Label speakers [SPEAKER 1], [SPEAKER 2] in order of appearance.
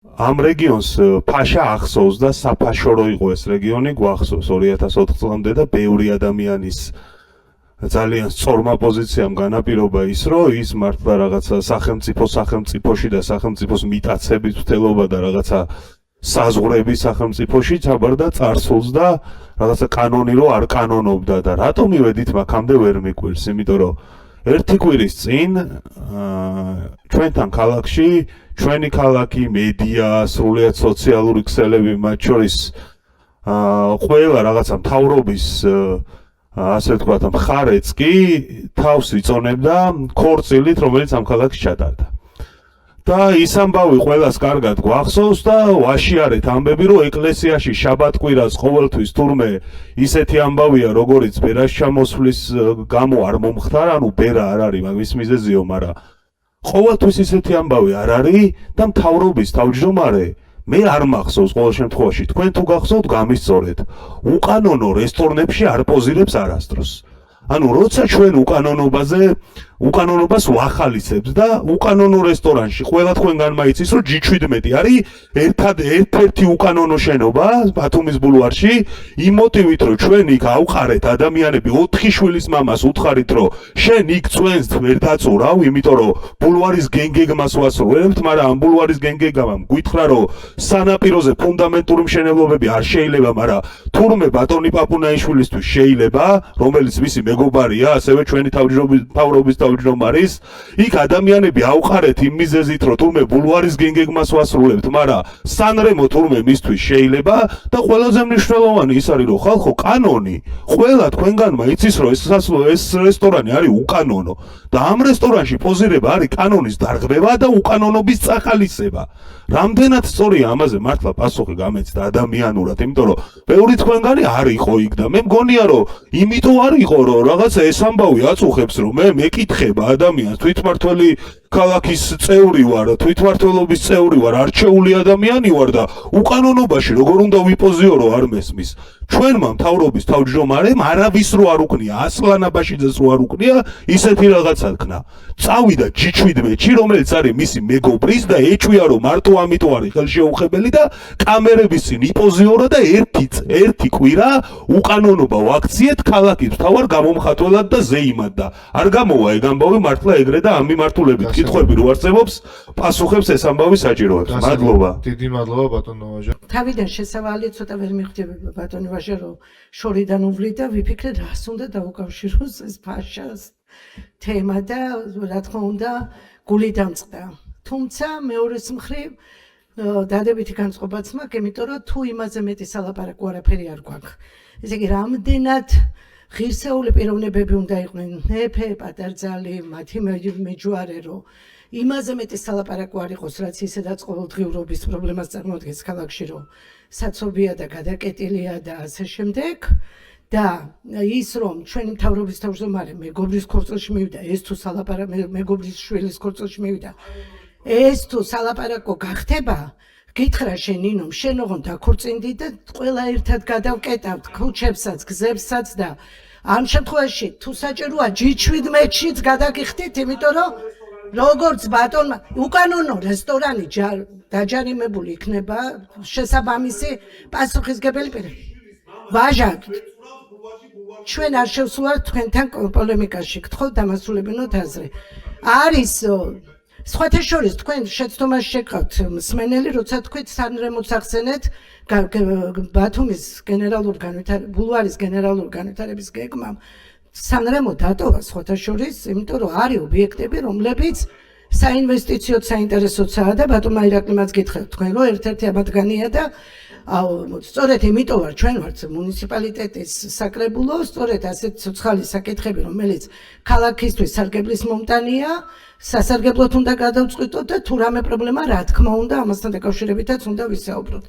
[SPEAKER 1] ამ რეგიონს ფაშა ახსოვს და საფაშორო იყო ეს რეგიონი, გვახსოვს 2004 წლამდე და ბევრი ადამიანის ძალიან სწორმა პოზიციამ განაპირობა ის, რომ ის მართლა რაღაცა სახელმწიფოში და სახელმწიფოს მიტაცების ვთელობა და რაღაცა საზღვრები სახელმწიფოში ჩაბარდა წარსულს და რაღაცა კანონი რო არ კანონობდა და რატომ მივედით მაგამდე ვერ მიკვირს, იმიტომ რომ ერთი კვირის წინ ჩვენთან ქალაქში ჩვენი ქალაქი, მედია, სრულიად სოციალური ქსელები, მათ შორის ყველა რაღაცა მთავრობის ასე ვთქვათ, მხარეც კი თავს იწონებდა ქორწილით, რომელიც ამ ქალაქში ჩატარდა. და ის ამბავი ყველას კარგად გვახსოვს და ვაშიარეთ ამბები, რომ ეკლესიაში შაბათ-კვირას ყოველთვის თურმე ისეთი ამბავია, როგორიც ბერას ჩამოსვლის გამო არ მომხდარ, ანუ ბერა არ არის მაგის მიზეზიო, მაგრამ ყოველთვის ისეთი ამბავი არ არის და მთავრობის თავმჯდომარე მე არ მახსოვს ყოველ შემთხვევაში, თქვენ თუ გახსოვთ გამისწორეთ, უკანონო რესტორნებში არ პოზირებს არასდროს. ანუ როცა ჩვენ უკანონობას ვახალისებს და უკანონო რესტორანში ყველა თქვენგან მაიცის, რომ G17 არის ერთ-ერთი უკანონო შენობა ბათუმის ბულვარში, იმ მოტივით, რომ ჩვენ იქ ავყარეთ ადამიანები 4 შვილის მამას უთხარით, რომ შენ იქ წვენს ვერ დაწურავ, იმიტომ რომ ბულვარის გენგეგმას ვასრულებთ, მაგრამ ამ ბულვარის გენგეგამამ გითხრა, რომ სანაპიროზე ფუნდამენტური მშენებლობები არ შეიძლება, მაგრამ თურმე ბატონი პაპუნაიშვილისთვის შეიძლება, რომელიც მისი მეგობარია, ასევე ჩვენი თავრობის თავმჯდომარის, იქ ადამიანები ავყარეთ იმ მიზეზით, რომ თურმე ბულვარის გენგეგმას ვასრულებთ, მაგრამ სანრემო თურმე მისთვის შეიძლება და ყველაზე მნიშვნელოვანი ის არის, რომ ხალხო კანონი, ყველა თქვენგანმა იცის, რომ ეს რესტორანი არის უკანონო და ამ რესტორანში პოზირება არის კანონის დარღვევა და უკანონობის წახალისება. რამდენად სწორია ამაზე მართლა პასუხი გამეცდა ადამიანურად, იმიტომ რომ ბევრი თქვენგანი არ იყო იქ და მე მგონია, რომ იმიტომ არ იყო, რომ რაღაცა ეს ამბავი აწუხებს, რომ მე მეკითხება ადამიანს, თვითმართველი ქალაქის წევრი ვარ, თვითმართველობის წევრი ვარ, არჩეული ადამიანი ვარ და უკანონობაში როგორ უნდა ვიპოზიო, რომ არ მესმის. ჩვენმა მთავრობის თავმჯდომარემ არავის რო არ უკნია, ასლან აბაშიძეს რო არ უკნია, ისეთი რაღაცა ქნა. წავიდა G17-ში, რომელიც არის მისი მეგობრის და ეჭვია, რომ მარტო ამიტომ არის ხელშეუხებელი და კამერების წინ იპოზიორა და ერთი კვირა უკანონობა ვაქციეთ ქალაქის მთავარ გამომხატველად და ზეიმად და არ გამოვა ეგ ამბავი მართლა ეგრე და ამ მიმართულებით კითხვები რო არსებობს, პასუხებს ეს ამბავი საჭიროებს. მადლობა.
[SPEAKER 2] დიდი მადლობა ბატონო ვაჟა.
[SPEAKER 3] თავიდან შესავალი ცოტა ვერ მიხვდება ბატონი ვაჟა, რომ შორიდან უვლიდა, ვიფიქრე რას უნდა დაუკავშიროს ეს ფაშას თემა და რა თქმა უნდა გული დამწყდა. თუმცა მეორეს მხრივ დადებითი განწყობაც მაქვს, იმიტომ რომ თუ იმაზე მეტი სალაპარაკო არაფერი არ გვაქვს. ესე იგი, რამდენად ღირსეული პიროვნებები უნდა იყვნენ, მეფე, პატარძალი, მათი მეჯვარე, რომ იმაზე მეტი სალაპარაკო არ იყოს, რაც ისედაც ყოველდღიურობის პრობლემას წარმოადგენს ქალაქში, რომ საცობია და გადაკეტილია და ასე შემდეგ. და ის რომ ჩვენი მთავრობის თავმჯდომარე მეგობრის ქორწილში მივიდა, ეს თუ მეგობრის შვილის ქორწილში მივიდა, ეს თუ სალაპარაკო გახდება, გითხრა შენ ნინომ, შენ ოღონდ დაქორწინდი და ყველა ერთად გადავკეტავთ ქუჩებსაც, გზებსაც და ამ შემთხვევაში თუ საჭიროა G17-შიც გადაგიხდით, იმიტომ რომ როგორც ბატონმა უკანონო რესტორანი დაჯარიმებული იქნება შესაბამისი პასუხისგებელი პირები. ვაჟა, ჩვენ არ შევსულართ თქვენთან პოლემიკაში, გთხოვთ დამასრულებინოთ აზრი. არის სხვათა შორის თქვენ შეცდომას შეგყავთ მსმენელი, როცა თქვით სანრემოც ახსენეთ ბათუმის ბულვარის გენერალური განვითარების გეგმამ სანრემო დატოვა სხვათა შორის, იმიტომ რომ არის ობიექტები, რომლებიც საინვესტიციოდ საინტერესოა და ბატონმა ირაკლიმაც გითხრათ თქვენ, რომ ერთ-ერთი ამათგანია და სწორედ იმიტომ ვარ ჩვენ ვართ მუნიციპალიტეტის საკრებულო, სწორედ ასეთ ცოცხალი საკითხები, რომელიც ქალაქისთვის სარგებლის მომტანია, სასარგებლოდ უნდა გადავწყვიტოთ და თუ რამე პრობლემა, რა თქმა უნდა, ამასთან დაკავშირებითაც უნდა ვისაუბროთ.